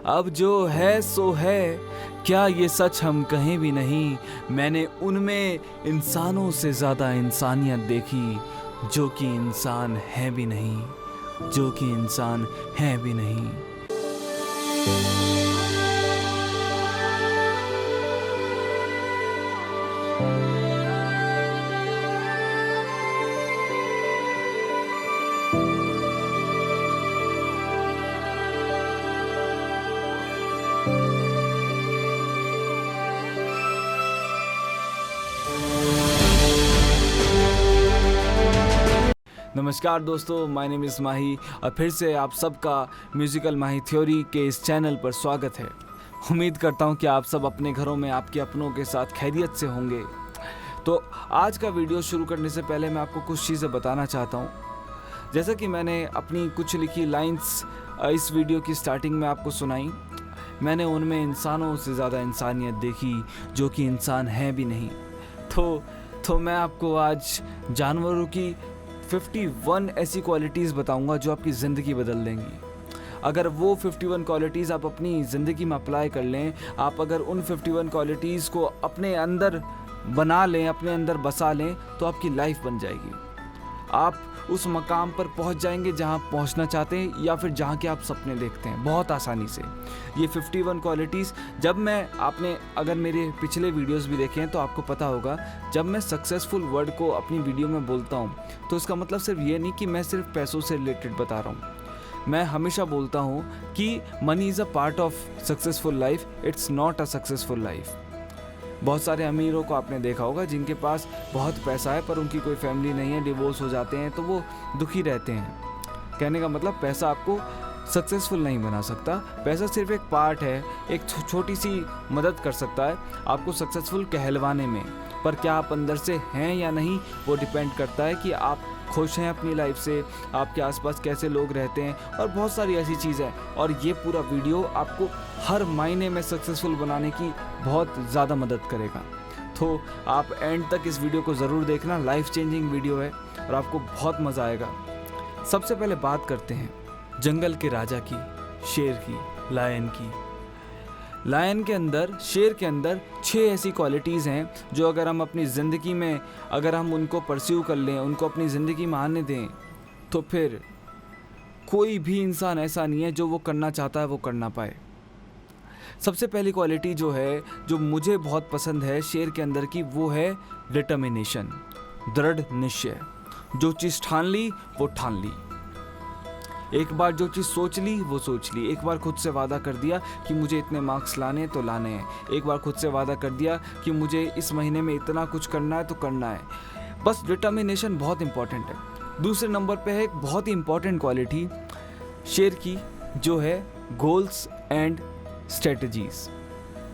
अब जो है सो है, क्या ये सच हम कहें भी नहीं। मैंने उनमें इंसानों से ज़्यादा इंसानियत देखी, जो कि इंसान है भी नहीं, जो कि इंसान है भी नहीं। नमस्कार दोस्तों, माय नेम इज़ माही और फिर से आप सबका म्यूज़िकल माही थ्योरी के इस चैनल पर स्वागत है। उम्मीद करता हूं कि आप सब अपने घरों में आपके अपनों के साथ खैरियत से होंगे। तो आज का वीडियो शुरू करने से पहले मैं आपको कुछ चीज़ें बताना चाहता हूं। जैसा कि मैंने अपनी कुछ लिखी लाइंस इस वीडियो की स्टार्टिंग में आपको सुनाई, मैंने उनमें इंसानों से ज़्यादा इंसानियत देखी, जो कि इंसान है भी नहीं। तो मैं आपको आज जानवरों की 51 ऐसी क्वालिटीज़ बताऊंगा जो आपकी ज़िंदगी बदल देंगी। अगर वो 51 क्वालिटीज़ आप अपनी ज़िंदगी में अप्लाई कर लें, आप अगर उन 51 क्वालिटीज़ को अपने अंदर बना लें, अपने अंदर बसा लें, तो आपकी लाइफ बन जाएगी। आप उस मकाम पर पहुंच जाएंगे जहां पहुंचना चाहते हैं या फिर जहां के आप सपने देखते हैं, बहुत आसानी से। ये 51 क्वालिटीज़ आपने अगर मेरे पिछले वीडियोस भी देखे हैं तो आपको पता होगा, जब मैं सक्सेसफुल वर्ड को अपनी वीडियो में बोलता हूं तो इसका मतलब सिर्फ ये नहीं कि मैं सिर्फ पैसों से रिलेटेड बता रहा हूं। मैं हमेशा बोलता हूं कि money is a part of successful life, it's not a successful life. बहुत सारे अमीरों को आपने देखा होगा जिनके पास बहुत पैसा है पर उनकी कोई फैमिली नहीं है, डिवोर्स हो जाते हैं तो वो दुखी रहते हैं। कहने का मतलब पैसा आपको सक्सेसफुल नहीं बना सकता। पैसा सिर्फ एक पार्ट है, एक छोटी सी मदद कर सकता है आपको सक्सेसफुल कहलवाने में, पर क्या आप अंदर से हैं या नहीं वो डिपेंड करता है कि आप खुश हैं अपनी लाइफ से, आपके आसपास कैसे लोग रहते हैं और बहुत सारी ऐसी चीज़ें। और ये पूरा वीडियो आपको हर मायने में सक्सेसफुल बनाने की बहुत ज़्यादा मदद करेगा। तो आप एंड तक इस वीडियो को ज़रूर देखना, लाइफ चेंजिंग वीडियो है और आपको बहुत मज़ा आएगा। सबसे पहले बात करते हैं जंगल के राजा की, शेर की, लायन की। लायन के अंदर, शेर के अंदर 6 ऐसी क्वालिटीज़ हैं जो अगर हम अपनी ज़िंदगी में अगर हम उनको परस्यू कर लें, उनको अपनी ज़िंदगी में आने दें, तो फिर कोई भी इंसान ऐसा नहीं है जो वो करना चाहता है वो कर ना पाए। सबसे पहली क्वालिटी जो है, जो मुझे बहुत पसंद है शेर के अंदर की, वो है डिटर्मिनेशन, दृढ़ निश्चय। जो चीज़ ठान ली वो ठान ली। एक बार जो चीज़ सोच ली वो सोच ली। एक बार खुद से वादा कर दिया कि मुझे इतने मार्क्स लाने तो लाने हैं। एक बार खुद से वादा कर दिया कि मुझे इस महीने में इतना कुछ करना है तो करना है। बस डिटर्मिनेशन बहुत इंपॉर्टेंट है। दूसरे नंबर पे है एक बहुत ही इंपॉर्टेंट क्वालिटी शेर की, जो है गोल्स एंड स्ट्रेटजीज।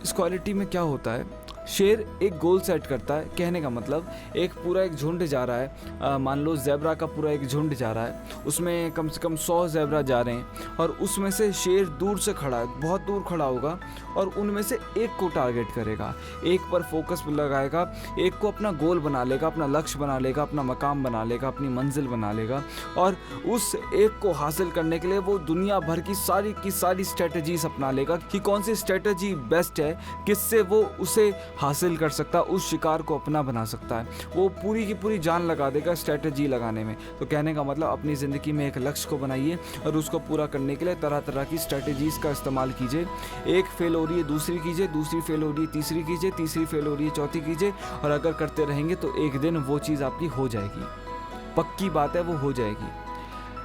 इस क्वालिटी में क्या होता है, शेर एक गोल सेट करता है। कहने का मतलब एक पूरा एक झुंड जा रहा है, मान लो ज़ेब्रा का पूरा एक झुंड जा रहा है, उसमें कम से कम 100 ज़ेब्रा जा रहे हैं और उसमें से शेर दूर से खड़ा है, बहुत दूर खड़ा होगा और उनमें से एक को टारगेट करेगा, एक पर फोकस लगाएगा, एक को अपना गोल बना लेगा, अपना लक्ष्य बना लेगा, अपना मकाम बना लेगा, अपनी मंजिल बना लेगा। और उस एक को हासिल करने के लिए वो दुनिया भर की सारी स्ट्रेटजीज अपना लेगा कि कौन सी स्ट्रेटजी बेस्ट है, किससे वो उसे हासिल कर सकता है, उस शिकार को अपना बना सकता है। वो पूरी की पूरी जान लगा देगा स्ट्रेटजी लगाने में। तो कहने का मतलब अपनी ज़िंदगी में एक लक्ष्य को बनाइए और उसको पूरा करने के लिए तरह तरह की स्ट्रेटजीज़ का इस्तेमाल कीजिए। एक फेल हो रही है दूसरी कीजिए, दूसरी फेल हो रही है तीसरी कीजिए, तीसरी फेल हो रही है चौथी कीजिए, और अगर करते रहेंगे तो एक दिन वो चीज़ आपकी हो जाएगी। पक्की बात है, वो हो जाएगी।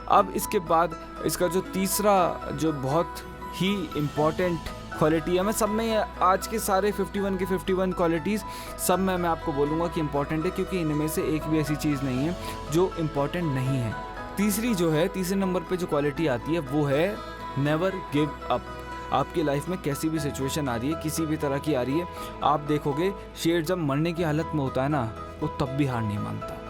अब इसके बाद इसका जो तीसरा जो बहुत ही इम्पॉर्टेंट क्वालिटी है, मैं सब में आज के सारे 51 की 51 क्वालिटीज़ सब में मैं आपको बोलूँगा कि इम्पॉर्टेंट है, क्योंकि इनमें से एक भी ऐसी चीज़ नहीं है जो इम्पॉर्टेंट नहीं है। तीसरी जो है, तीसरे नंबर पे जो क्वालिटी आती है वो है नेवर गिव अप। आपकी लाइफ में कैसी भी सिचुएशन आ रही है, किसी भी तरह की आ रही है, आप देखोगे शेर जब मरने की हालत में होता है ना, वो तब भी हार नहीं मानता।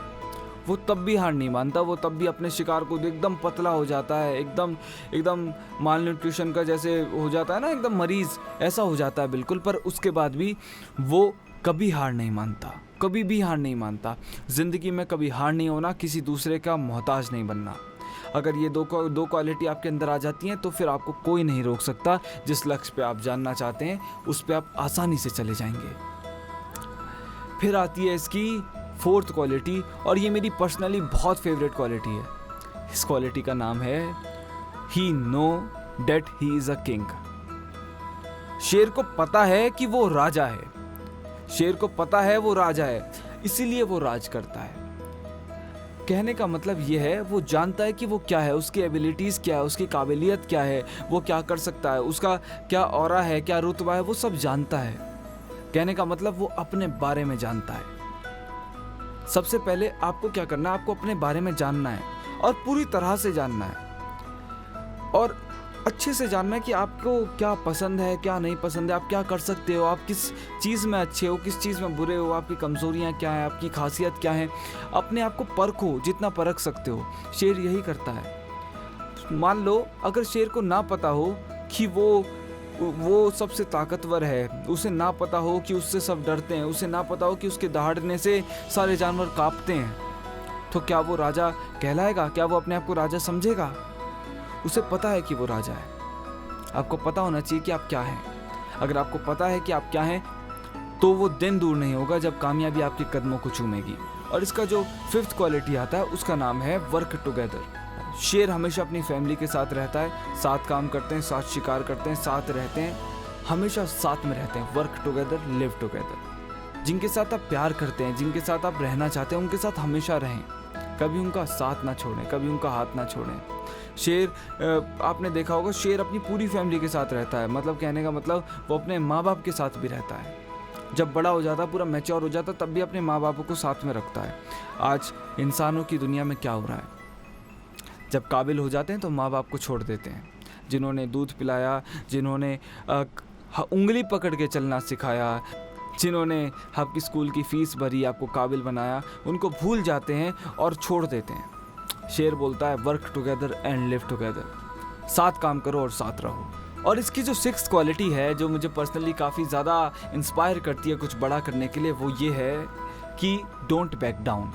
वो तब भी हार नहीं मानता, वो तब भी अपने शिकार को एकदम पतला हो जाता है, एकदम माल न्यूट्रिशन का जैसे हो जाता है ना, एकदम मरीज ऐसा हो जाता है बिल्कुल, पर उसके बाद भी वो कभी हार नहीं मानता, कभी भी हार नहीं मानता। ज़िंदगी में कभी हार नहीं होना, किसी दूसरे का मोहताज नहीं बनना। अगर ये दो क्वालिटी आपके अंदर आ जाती हैं तो फिर आपको कोई नहीं रोक सकता। जिस लक्ष्य पे आप जानना चाहते हैं उस पे आप आसानी से चले जाएंगे। फिर आती है इसकी फोर्थ क्वालिटी, और ये मेरी पर्सनली बहुत फेवरेट क्वालिटी है। इस क्वालिटी का नाम है ही no doubt he is a king. शेर को पता है कि वो राजा है, शेर को पता है वो राजा है, इसीलिए वो राज करता है। कहने का मतलब ये है, वो जानता है कि वो क्या है, उसकी एबिलिटीज़ क्या है, उसकी काबिलियत क्या है, वो क्या कर सकता है, उसका क्या ऑरा है, क्या रुतबा है, वो सब जानता है। कहने का मतलब वो अपने बारे में जानता है। सबसे पहले आपको क्या करना है, आपको अपने बारे में जानना है और पूरी तरह से जानना है और अच्छे से जानना है कि आपको क्या पसंद है, क्या नहीं पसंद है, आप क्या कर सकते हो, आप किस चीज़ में अच्छे हो, किस चीज़ में बुरे हो, आपकी कमज़ोरियाँ क्या हैं, आपकी खासियत क्या है। अपने आप को परखो, जितना परख सकते हो। शेर यही करता है। मान लो अगर शेर को ना पता हो कि वो सबसे ताकतवर है, उसे ना पता हो कि उससे सब डरते हैं, उसे ना पता हो कि उसके दहाड़ने से सारे जानवर कांपते हैं, तो क्या वो राजा कहलाएगा? क्या वो अपने आप को राजा समझेगा? उसे पता है कि वो राजा है। आपको पता होना चाहिए कि आप क्या हैं। अगर आपको पता है कि आप क्या हैं तो वो दिन दूर नहीं होगा जब कामयाबी आपके कदमों को चूमेगी। और इसका जो फिफ्थ क्वालिटी आता है उसका नाम है वर्क टुगेदर। शेर हमेशा अपनी फैमिली के साथ रहता है, साथ काम करते हैं, साथ शिकार करते हैं, साथ रहते हैं, हमेशा साथ में रहते हैं। Work together, live together. जिनके साथ आप प्यार करते हैं, जिनके साथ आप रहना चाहते हैं, उनके साथ हमेशा रहें। कभी उनका साथ ना छोड़ें, कभी उनका हाथ ना छोड़ें। शेर, आपने देखा होगा, शेर अपनी पूरी फैमिली के साथ रहता है। मतलब कहने का मतलब वो अपने माँ बाप के साथ भी रहता है। जब बड़ा हो जाता, पूरा मैच्योर हो जाता, तब भी अपने माँ बापों को साथ में रखता है। आज इंसानों की दुनिया में क्या हो रहा है, जब काबिल हो जाते हैं तो माँ बाप को छोड़ देते हैं। जिन्होंने दूध पिलाया, जिन्होंने उंगली पकड़ के चलना सिखाया, जिन्होंने आपकी स्कूल की फ़ीस भरी, आपको काबिल बनाया, उनको भूल जाते हैं और छोड़ देते हैं। शेर बोलता है work together and live together. साथ काम करो और साथ रहो। और इसकी जो सिक्स्थ क्वालिटी है, जो मुझे पर्सनली काफ़ी ज़्यादा इंस्पायर करती है कुछ बड़ा करने के लिए, वो ये है कि डोंट बैक डाउन।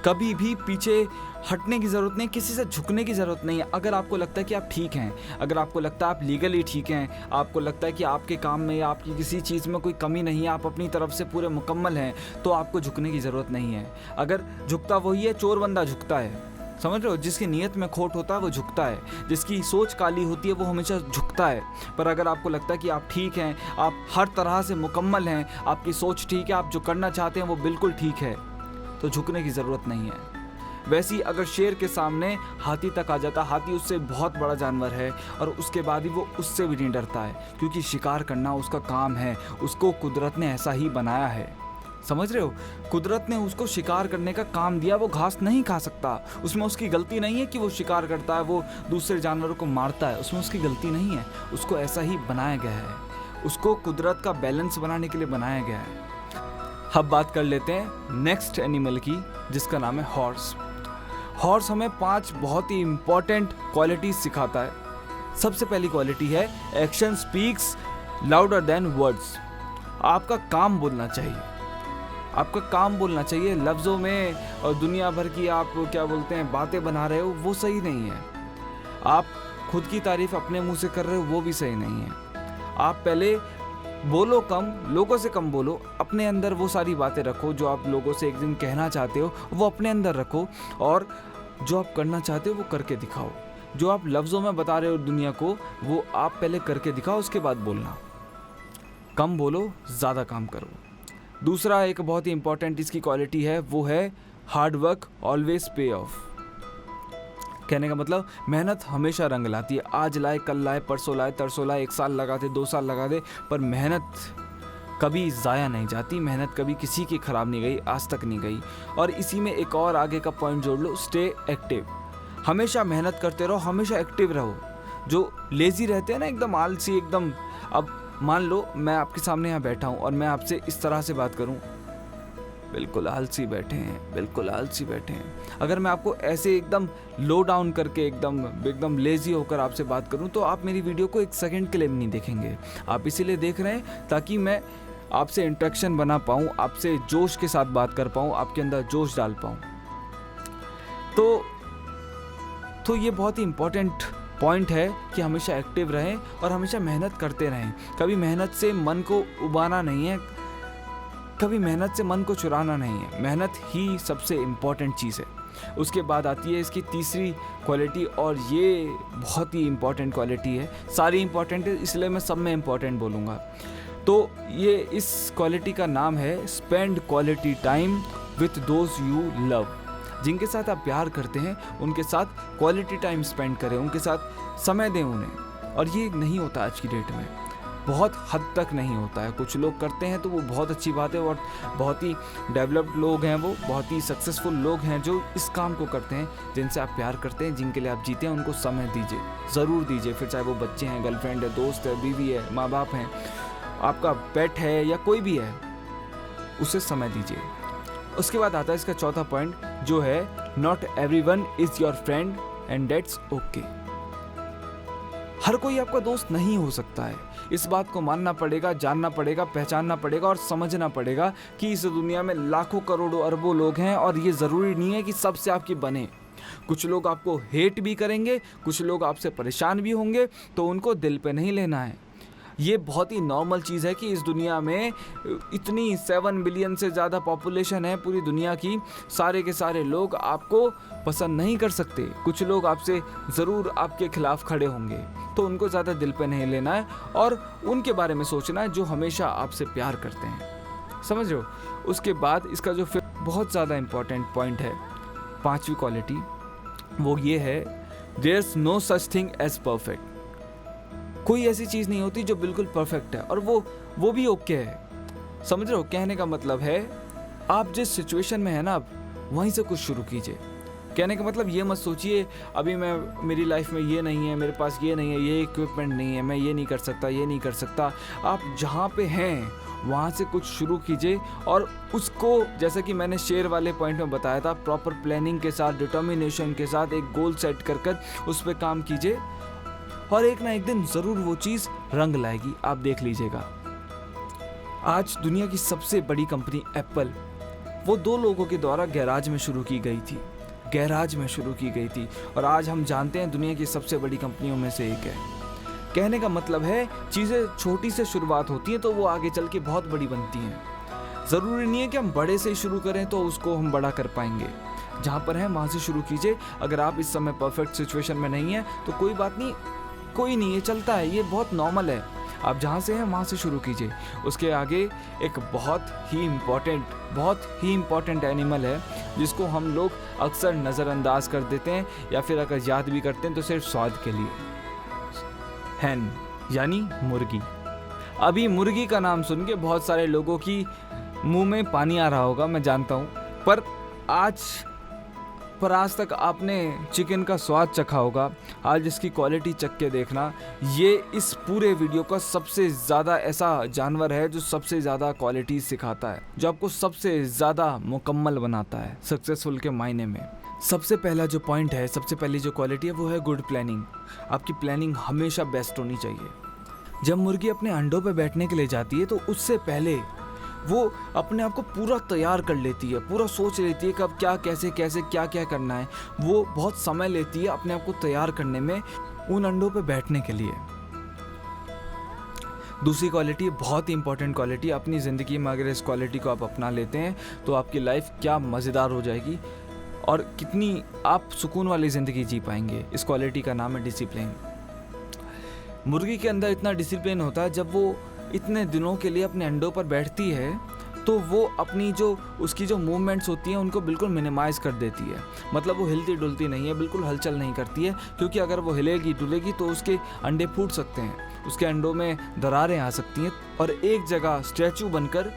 कभी भी पीछे हटने की ज़रूरत नहीं, किसी से झुकने की ज़रूरत नहीं है। अगर आपको लगता है कि आप ठीक हैं, अगर आपको लगता है आप लीगली ठीक हैं, आपको लगता है कि आपके काम में या आपकी किसी चीज़ में कोई कमी नहीं है, आप अपनी तरफ से पूरे मुकम्मल हैं, तो आपको झुकने की ज़रूरत नहीं है। अगर झुकता वही है, चोर बंदा झुकता है, समझ रहे हो? जिसकी नीयत में खोट होता है वो झुकता है, जिसकी सोच काली होती है वो हमेशा झुकता है। पर अगर आपको लगता है कि आप ठीक हैं, आप हर तरह से मुकम्मल हैं, आपकी सोच ठीक है, आप जो करना चाहते हैं वो बिल्कुल ठीक है, तो झुकने की ज़रूरत नहीं है। वैसे अगर शेर के सामने हाथी तक आ जाता, हाथी उससे बहुत बड़ा जानवर है और उसके बाद भी वो उससे भी नहीं डरता है, क्योंकि शिकार करना उसका काम है, उसको कुदरत ने ऐसा ही बनाया है। समझ रहे हो? कुदरत ने उसको शिकार करने का काम दिया, वो घास नहीं खा सकता, उसमें उसकी गलती नहीं है कि वो शिकार करता है, वो दूसरे जानवरों को मारता है, उसमें उसकी गलती नहीं है, उसको ऐसा ही बनाया गया है, उसको कुदरत का बैलेंस बनाने के लिए बनाया गया है। अब बात कर लेते हैं नेक्स्ट एनिमल की, जिसका नाम है हॉर्स। हॉर्स हमें 5 बहुत ही इंपॉर्टेंट क्वालिटीज सिखाता है। सबसे पहली क्वालिटी है action speaks louder than words. आपका काम बोलना चाहिए, आपका काम बोलना चाहिए। लफ्ज़ों में और दुनिया भर की आप क्या बोलते हैं बातें बना रहे हो, वो सही नहीं है। आप खुद की तारीफ अपने मुंह से कर रहे हो, वो भी सही नहीं है। आप पहले बोलो कम, लोगों से कम बोलो, अपने अंदर वो सारी बातें रखो जो आप लोगों से एक दिन कहना चाहते हो, वो अपने अंदर रखो, और जो आप करना चाहते हो वो करके दिखाओ। जो आप लफ्ज़ों में बता रहे हो दुनिया को, वो आप पहले करके दिखाओ, उसके बाद बोलना। कम बोलो, ज़्यादा काम करो। दूसरा एक बहुत ही इंपॉर्टेंट इसकी क्वालिटी है, वो है हार्ड वर्क ऑलवेज पे ऑफ। कहने का मतलब मेहनत हमेशा रंग लाती है। आज लाए, कल लाए, परसों लाए, तरसों लाए, 1 साल लगा दे, 2 साल लगा दे, पर मेहनत कभी ज़ाया नहीं जाती। मेहनत कभी किसी की ख़राब नहीं गई, आज तक नहीं गई। और इसी में एक और आगे का पॉइंट जोड़ लो, स्टे एक्टिव। हमेशा मेहनत करते रहो, हमेशा एक्टिव रहो। जो लेज़ी रहते हैं ना, एकदम आलसी, एकदम, अब मान लो मैं आपके सामने यहाँ बैठा हूँ और मैं आपसे इस तरह से बात करूँ, बिल्कुल आलसी बैठे हैं, बिल्कुल आलसी बैठे हैं। अगर मैं आपको ऐसे एकदम लो डाउन करके एकदम लेज़ी होकर आपसे बात करूं, तो आप मेरी वीडियो को 1 सेकंड के लिए भी नहीं देखेंगे। आप इसीलिए देख रहे हैं ताकि मैं आपसे इंटरेक्शन बना पाऊं, आपसे जोश के साथ बात कर पाऊं, आपके अंदर जोश डाल पाऊं। तो तो ये बहुत ही इम्पोर्टेंट पॉइंट है कि हमेशा एक्टिव रहें और हमेशा मेहनत करते रहें। कभी मेहनत से मन को उबाना नहीं है, कभी मेहनत से मन को चुराना नहीं है। मेहनत ही सबसे इम्पोर्टेंट चीज़ है। उसके बाद आती है इसकी तीसरी क्वालिटी, और ये बहुत ही इम्पोर्टेंट क्वालिटी है। सारी इम्पोर्टेंट है, इसलिए मैं सब में इम्पोर्टेंट बोलूँगा। तो ये इस क्वालिटी का नाम है spend quality time with those you love. जिनके साथ आप प्यार करते हैं उनके साथ क्वालिटी टाइम स्पेंड करें, उनके साथ समय दें उन्हें। और ये नहीं होता आज की डेट में, बहुत हद तक नहीं होता है। कुछ लोग करते हैं तो वो बहुत अच्छी बात है, और बहुत ही डेवलप्ड लोग हैं, वो बहुत ही सक्सेसफुल लोग हैं जो इस काम को करते हैं। जिनसे आप प्यार करते हैं, जिनके लिए आप जीते हैं, उनको समय दीजिए, ज़रूर दीजिए। फिर चाहे वो बच्चे हैं, गर्लफ्रेंड है, दोस्त है, बीवी है, माँ बाप हैं, आपका पेट है या कोई भी है, उसे समय दीजिए। उसके बाद आता है इसका चौथा पॉइंट, जो है not everyone is your friend and that's okay. हर कोई आपका दोस्त नहीं हो सकता है। इस बात को मानना पड़ेगा, जानना पड़ेगा, पहचानना पड़ेगा और समझना पड़ेगा कि इस दुनिया में लाखों करोड़ों अरबों लोग हैं, और ये ज़रूरी नहीं है कि सबसे आपकी बने। कुछ लोग आपको हेट भी करेंगे, कुछ लोग आपसे परेशान भी होंगे, तो उनको दिल पे नहीं लेना है। ये बहुत ही नॉर्मल चीज़ है कि इस दुनिया में इतनी 7 बिलियन से ज़्यादा पॉपुलेशन है पूरी दुनिया की, सारे के सारे लोग आपको पसंद नहीं कर सकते। कुछ लोग आपसे ज़रूर आपके खिलाफ खड़े होंगे, तो उनको ज़्यादा दिल पे नहीं लेना है और उनके बारे में सोचना है जो हमेशा आपसे प्यार करते हैं। समझ रहे हो? उसके बाद इसका जो फिर बहुत ज़्यादा इम्पॉर्टेंट पॉइंट है, पांचवी क्वालिटी, वो ये है, there's no such thing as perfect. कोई ऐसी चीज़ नहीं होती जो बिल्कुल परफेक्ट है, और वो भी ओके है। समझ रहे हो? कहने का मतलब है, आप जिस सिचुएशन में है ना, आप वहीं से कुछ शुरू कीजिए। कहने का मतलब ये मत सोचिए अभी मेरी लाइफ में ये नहीं है, मेरे पास ये नहीं है, ये इक्विपमेंट नहीं है, मैं ये नहीं कर सकता, ये नहीं कर सकता। आप जहाँ पे हैं वहाँ से कुछ शुरू कीजिए, और उसको, जैसा कि मैंने शेयर वाले पॉइंट में बताया था, प्रॉपर प्लानिंग के साथ, डिटर्मिनेशन के साथ एक गोल सेट कर उस पर काम कीजिए, और एक ना एक दिन ज़रूर वो चीज़ रंग लाएगी। आप देख लीजिएगा। आज दुनिया की सबसे बड़ी कंपनी एप्पल, वो 2 लोगों के द्वारा गैराज में शुरू की गई थी, और आज हम जानते हैं दुनिया की सबसे बड़ी कंपनियों में से एक है। कहने का मतलब है, चीज़ें छोटी से शुरुआत होती हैं तो वो आगे चल के बहुत बड़ी बनती हैं। ज़रूरी नहीं है कि हम बड़े से ही शुरू करें तो उसको हम बड़ा कर पाएंगे। जहाँ पर हैं वहाँ से शुरू कीजिए। अगर आप इस समय परफेक्ट सिचुएशन में नहीं है तो कोई बात नहीं, कोई नहीं, ये चलता है, ये बहुत नॉर्मल है। आप जहाँ से हैं वहाँ से शुरू कीजिए। उसके आगे एक बहुत ही इम्पॉर्टेंट एनिमल है जिसको हम लोग अक्सर नज़रअंदाज कर देते हैं, या फिर अगर याद भी करते हैं तो सिर्फ स्वाद के लिए। हैन, यानी मुर्गी। अभी मुर्गी का नाम सुन के बहुत सारे लोगों की मुंह में पानी आ रहा होगा, मैं जानता हूँ, पर आज तक आपने चिकन का स्वाद चखा होगा। आज इसकी क्वालिटी चख के देखना। ये इस पूरे वीडियो का सबसे ज़्यादा ऐसा जानवर है जो सबसे ज़्यादा क्वालिटी सिखाता है, जो आपको सबसे ज़्यादा मुकम्मल बनाता है सक्सेसफुल के मायने में। सबसे पहला जो पॉइंट है, सबसे पहली जो क्वालिटी है, वो है गुड प्लानिंग। आपकी प्लानिंग हमेशा बेस्ट होनी चाहिए। जब मुर्गी अपने अंडों पे बैठने के लिए जाती है तो उससे पहले वो अपने आप को पूरा तैयार कर लेती है, पूरा सोच लेती है कब क्या, कैसे क्या करना है। वो बहुत समय लेती है अपने आप को तैयार करने में, उन अंडों पे बैठने के लिए। दूसरी क्वालिटी, बहुत ही इंपॉर्टेंट क्वालिटी, अपनी ज़िंदगी में अगर इस क्वालिटी को आप अपना लेते हैं तो आपकी लाइफ क्या मज़ेदार हो जाएगी और कितनी आप सुकून वाली ज़िंदगी जी पाएंगे। इस क्वालिटी का नाम है डिसिप्लिन। मुर्गी के अंदर इतना डिसिप्लिन होता है, जब वो इतने दिनों के लिए अपने अंडों पर बैठती है तो वो अपनी उसकी जो मूवमेंट्स होती हैं उनको बिल्कुल मिनिमाइज़ कर देती है। मतलब वो हिलती डुलती नहीं है, बिल्कुल हलचल नहीं करती है, क्योंकि अगर वो हिलेगी डुलेगी तो उसके अंडे फूट सकते हैं, उसके अंडों में दरारें आ सकती हैं, और एक जगह स्टैचू बनकर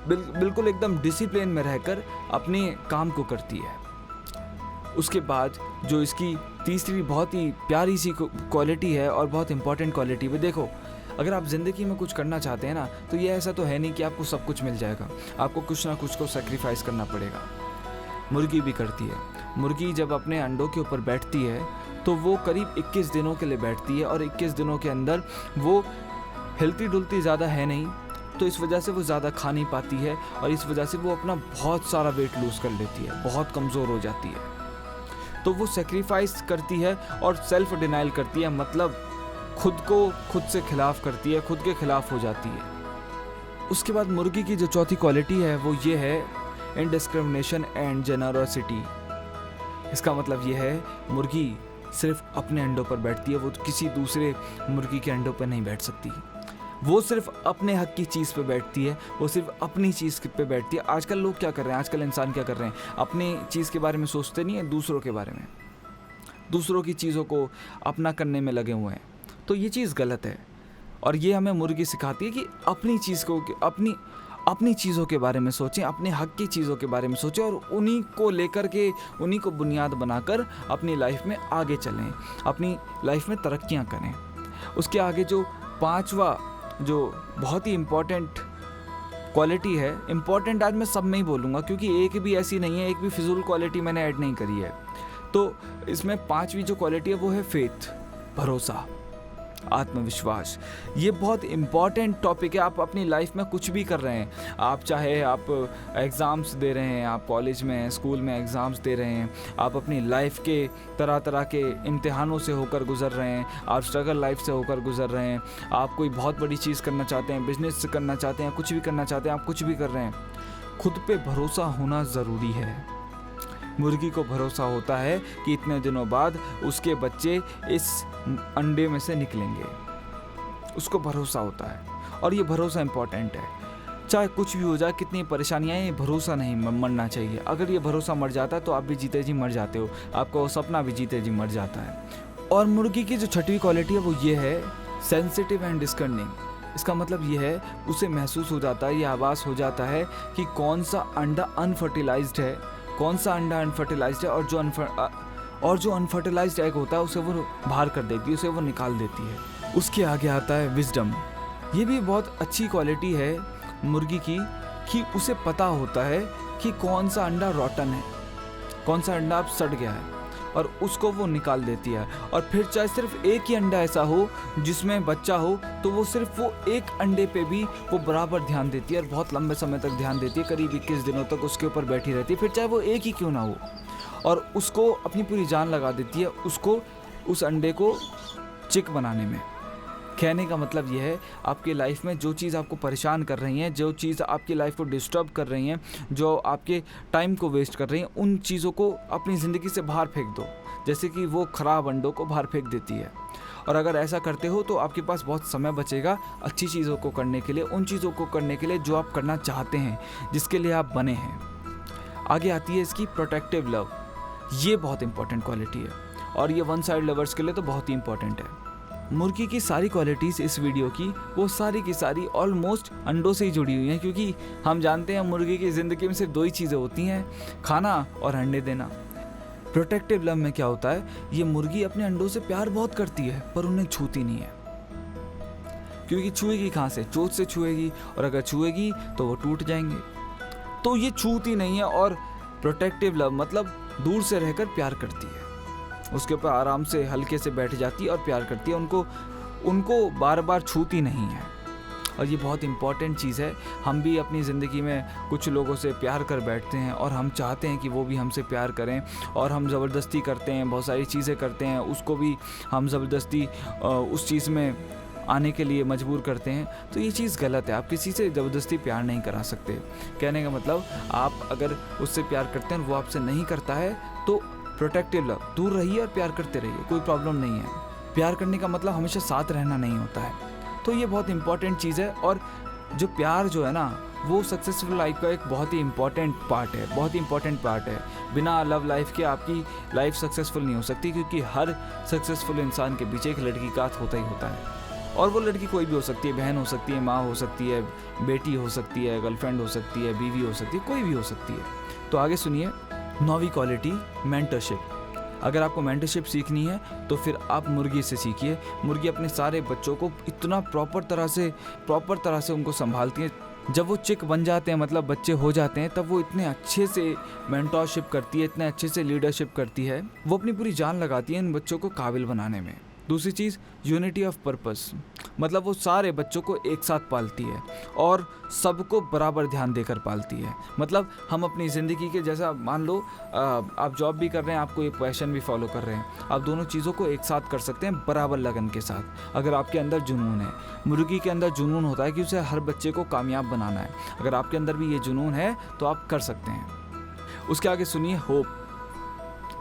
बिल्कुल एकदम डिसिप्लिन में रहकर अपने काम को करती है। उसके बाद जो इसकी तीसरी बहुत ही प्यारी सी क्वालिटी है और बहुत इंपॉर्टेंट क्वालिटी भी, देखो अगर आप ज़िंदगी में कुछ करना चाहते हैं ना, तो ये ऐसा तो है नहीं कि आपको सब कुछ मिल जाएगा, आपको कुछ ना कुछ को सेक्रीफाइस करना पड़ेगा। मुर्गी भी करती है। मुर्गी जब अपने अंडों के ऊपर बैठती है तो वो करीब 21 दिनों के लिए बैठती है, और 21 दिनों के अंदर वो हिलती डुलती ज़्यादा है नहीं, तो इस वजह से वो ज़्यादा खा नहीं पाती है, और इस वजह से वो अपना बहुत सारा वेट लूज़ कर लेती है, बहुत कमज़ोर हो जाती है। तो वो सेक्रीफाइस करती है और सेल्फ डिनाइल करती है, मतलब खुद को खुद से खिलाफ करती है, खुद के खिलाफ हो जाती है। उसके बाद मुर्गी की जो चौथी क्वालिटी है वो ये है इनडिस्क्रिमिनेशन एंड जेनरोसिटी। इसका मतलब ये है मुर्गी सिर्फ अपने अंडों पर बैठती है, वो किसी दूसरे मुर्गी के अंडों पर नहीं बैठ सकती। वो सिर्फ अपने हक की चीज़ पे बैठती है, वो सिर्फ अपनी चीज़ पे बैठती है। आजकल लोग क्या कर रहे हैं, आजकल इंसान क्या कर रहे हैं, अपनी चीज़ के बारे में सोचते नहीं है, दूसरों के बारे में, दूसरों की चीज़ों को अपना करने में लगे हुए हैं। तो ये चीज़ गलत है और ये हमें मुर्गी सिखाती है कि अपनी चीज़ को अपनी चीज़ों के बारे में सोचें, अपने हक की चीज़ों के बारे में सोचें और उन्हीं को लेकर के, उन्हीं को बुनियाद बनाकर अपनी लाइफ में आगे चलें, अपनी लाइफ में तरक्कियां करें। उसके आगे जो पांचवा जो बहुत ही इम्पॉर्टेंट क्वालिटी है, इम्पॉर्टेंट आज मैं सब में ही बोलूँगा क्योंकि एक भी ऐसी नहीं है, एक भी फिजूल क्वालिटी मैंने ऐड नहीं करी है। तो इसमें पांचवी जो क्वालिटी है वो है फेथ, भरोसा, आत्मविश्वास। ये बहुत इम्पॉर्टेंट टॉपिक है। आप अपनी लाइफ में कुछ भी कर रहे हैं, आप चाहे आप एग्ज़ाम्स दे रहे हैं, आप कॉलेज में स्कूल में एग्ज़ाम्स दे रहे हैं, आप अपनी लाइफ के तरह तरह के इम्तिहानों से होकर गुजर रहे हैं, आप स्ट्रगल लाइफ से होकर गुजर रहे हैं, आप कोई बहुत बड़ी चीज़ करना चाहते हैं, बिजनेस करना चाहते हैं, कुछ भी करना चाहते हैं, आप कुछ भी कर रहे हैं, खुद पे भरोसा होना ज़रूरी है। मुर्गी को भरोसा होता है कि इतने दिनों बाद उसके बच्चे इस अंडे में से निकलेंगे, उसको भरोसा होता है और ये भरोसा इम्पॉर्टेंट है। चाहे कुछ भी हो जाए, कितनी परेशानियाँ, ये भरोसा नहीं मरना चाहिए। अगर ये भरोसा मर जाता है तो आप भी जीते जी मर जाते हो, आपका वो सपना भी जीते जी मर जाता है। और मुर्गी की जो छठवीं क्वालिटी है वो ये है सेंसिटिव एंड डिस्कर्निंग। इसका मतलब ये है उसे महसूस हो जाता है, ये आवाज़ हो जाता है कि कौन सा अंडा अनफर्टिलाइज्ड है, कौन सा अंडा अनफर्टिलाइज्ड है, और जो अनफर्टिलाइज्ड एग होता है उसे वो बाहर कर देती है, उसे वो निकाल देती है। उसके आगे आता है विजडम। ये भी बहुत अच्छी क्वालिटी है मुर्गी की कि उसे पता होता है कि कौन सा अंडा रॉटन है, कौन सा अंडा अब सड़ गया है, और उसको वो निकाल देती है। और फिर चाहे सिर्फ एक ही अंडा ऐसा हो जिसमें बच्चा हो तो वो सिर्फ वो एक अंडे पे भी वो बराबर ध्यान देती है और बहुत लंबे समय तक ध्यान देती है, करीब 21 दिनों तक उसके ऊपर बैठी रहती है, फिर चाहे वो एक ही क्यों ना हो, और उसको अपनी पूरी जान लगा देती है उसको उस अंडे को चिक बनाने में। कहने का मतलब ये है आपकी लाइफ में जो चीज़ आपको परेशान कर रही हैं, जो चीज़ आपकी लाइफ को डिस्टर्ब कर रही हैं, जो आपके टाइम को वेस्ट कर रही हैं, उन चीज़ों को अपनी ज़िंदगी से बाहर फेंक दो, जैसे कि वो ख़राब अंडों को बाहर फेंक देती है। और अगर ऐसा करते हो तो आपके पास बहुत समय बचेगा अच्छी चीज़ों को करने के लिए, उन चीज़ों को करने के लिए जो आप करना चाहते हैं, जिसके लिए आप बने हैं। आगे आती है इसकी प्रोटेक्टिव लव। ये बहुत इंपॉर्टेंट क्वालिटी है और ये वन साइड लवर्स के लिए तो बहुत ही इंपॉर्टेंट है। मुर्गी की सारी क्वालिटीज़ इस वीडियो की, वो सारी की सारी ऑलमोस्ट अंडों से ही जुड़ी हुई हैं, क्योंकि हम जानते हैं मुर्गी की ज़िंदगी में सिर्फ दो ही चीज़ें होती हैं, खाना और अंडे देना। प्रोटेक्टिव लव में क्या होता है, ये मुर्गी अपने अंडों से प्यार बहुत करती है पर उन्हें छूती नहीं है, क्योंकि छुएगी कहाँ से, चोंच से छुएगी, और अगर छुएगी तो वो टूट जाएंगे, तो ये छूती नहीं है। और प्रोटेक्टिव लव मतलब दूर से रहकर प्यार करती है, उसके ऊपर आराम से हल्के से बैठ जाती है और प्यार करती है, उनको बार बार छूती नहीं है। और ये बहुत इंपॉर्टेंट चीज़ है। हम भी अपनी ज़िंदगी में कुछ लोगों से प्यार कर बैठते हैं और हम चाहते हैं कि वो भी हमसे प्यार करें, और हम ज़बरदस्ती करते हैं, बहुत सारी चीज़ें करते हैं, उसको भी हम ज़बरदस्ती उस चीज़ में आने के लिए मजबूर करते हैं। तो ये चीज़ गलत है, आप किसी से ज़बरदस्ती प्यार नहीं करा सकते। कहने का मतलब आप अगर उससे प्यार करते हैं और वो आपसे नहीं करता है तो प्रोटेक्टिव लव, दूर रहिए और प्यार करते रहिए, कोई प्रॉब्लम नहीं है। प्यार करने का मतलब हमेशा साथ रहना नहीं होता है। तो ये बहुत इंपॉर्टेंट चीज़ है। और जो प्यार जो है ना, वो सक्सेसफुल लाइफ का एक बहुत ही इंपॉर्टेंट पार्ट है, बहुत ही इंपॉर्टेंट पार्ट है। बिना लव लाइफ के आपकी लाइफ सक्सेसफुल नहीं हो सकती, क्योंकि हर सक्सेसफुल इंसान के पीछे एक लड़की का हाथ होता ही होता है। और वो लड़की कोई भी हो सकती है, बहन हो सकती है, माँ हो सकती है, बेटी हो सकती है, गर्लफ्रेंड हो सकती है, बीवी हो सकती है, कोई भी हो सकती है। तो आगे सुनिए 9वीं क्वालिटी, मेंटरशिप। अगर आपको मेंटरशिप सीखनी है तो फिर आप मुर्गी से सीखिए। मुर्गी अपने सारे बच्चों को इतना प्रॉपर तरह से उनको संभालती है। जब वो चिक बन जाते हैं, मतलब बच्चे हो जाते हैं, तब वो इतने अच्छे से मेंटरशिप करती है, इतने अच्छे से लीडरशिप करती है, वो अपनी पूरी जान लगाती है इन बच्चों को काबिल बनाने में। दूसरी चीज़ यूनिटी ऑफ पर्पस, मतलब वो सारे बच्चों को एक साथ पालती है और सबको बराबर ध्यान देकर पालती है। मतलब हम अपनी ज़िंदगी के, जैसा मान लो आप जॉब भी कर रहे हैं, आपको एक पैशन भी फॉलो कर रहे हैं, आप दोनों चीज़ों को एक साथ कर सकते हैं बराबर लगन के साथ। अगर आपके अंदर जुनून है, मुर्गी के अंदर जुनून होता है कि उसे हर बच्चे को कामयाब बनाना है, अगर आपके अंदर भी ये जुनून है तो आप कर सकते हैं। उसके आगे सुनिए होप।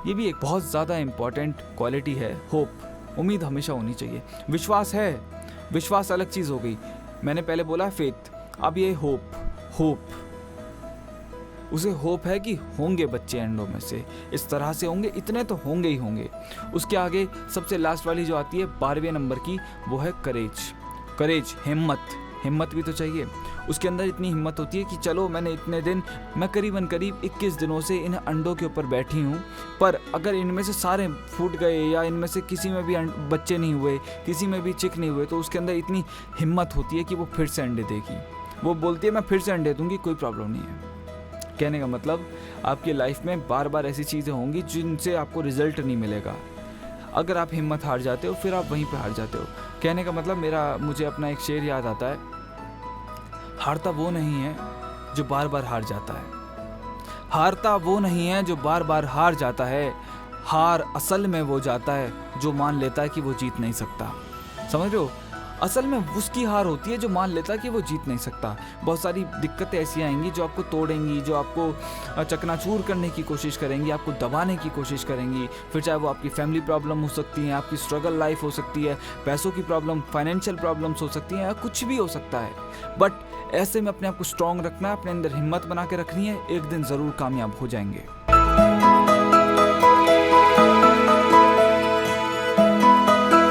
ये भी एक बहुत ज़्यादा इम्पॉर्टेंट क्वालिटी है, होप। उम्मीद हमेशा होनी चाहिए। विश्वास है, विश्वास अलग चीज़ हो गई, मैंने पहले बोला फेथ, अब ये होप। उसे होप है कि होंगे बच्चे अंडों में से, इस तरह से होंगे, इतने तो होंगे ही होंगे। उसके आगे सबसे लास्ट वाली जो आती है 12वें नंबर की, वो है करेज, हिम्मत भी तो चाहिए। उसके अंदर इतनी हिम्मत होती है कि चलो मैंने इतने दिन, मैं करीब 21 दिनों से इन अंडों के ऊपर बैठी हूँ, पर अगर इनमें से सारे फूट गए या इनमें से किसी में भी बच्चे नहीं हुए, किसी में भी चिक नहीं हुए, तो उसके अंदर इतनी हिम्मत होती है कि वो फिर से अंडे देगी। वो बोलती है मैं फिर से अंडे दूंगी, कोई प्रॉब्लम नहीं है। कहने का मतलब आपकी लाइफ में बार बार ऐसी चीज़ें होंगी जिनसे आपको रिजल्ट नहीं मिलेगा। अगर आप हिम्मत हार जाते हो फिर आप वहीं पे हार जाते हो। कहने का मतलब मुझे अपना एक शेर याद आता है, हारता वो नहीं है जो बार बार हार जाता है, हारता वो नहीं है जो बार बार हार जाता है, हार असल में वो जाता है जो मान लेता है कि वो जीत नहीं सकता। समझ रहे हो? असल में उसकी हार होती है जो मान लेता है कि वो जीत नहीं सकता। बहुत सारी दिक्कतें ऐसी आएंगी जो आपको तोड़ेंगी, जो आपको चकनाचूर करने की कोशिश करेंगी, आपको दबाने की कोशिश करेंगी। फिर चाहे वो आपकी फैमिली प्रॉब्लम हो सकती है, आपकी स्ट्रगल लाइफ हो सकती है, पैसों की प्रॉब्लम, फाइनेंशियल प्रॉब्लम्स हो सकती हैं, या कुछ भी हो सकता है। बट ऐसे में अपने आप को स्ट्रॉन्ग रखना है, अपने अंदर हिम्मत बना के रखनी है, एक दिन ज़रूर कामयाब हो जाएंगे।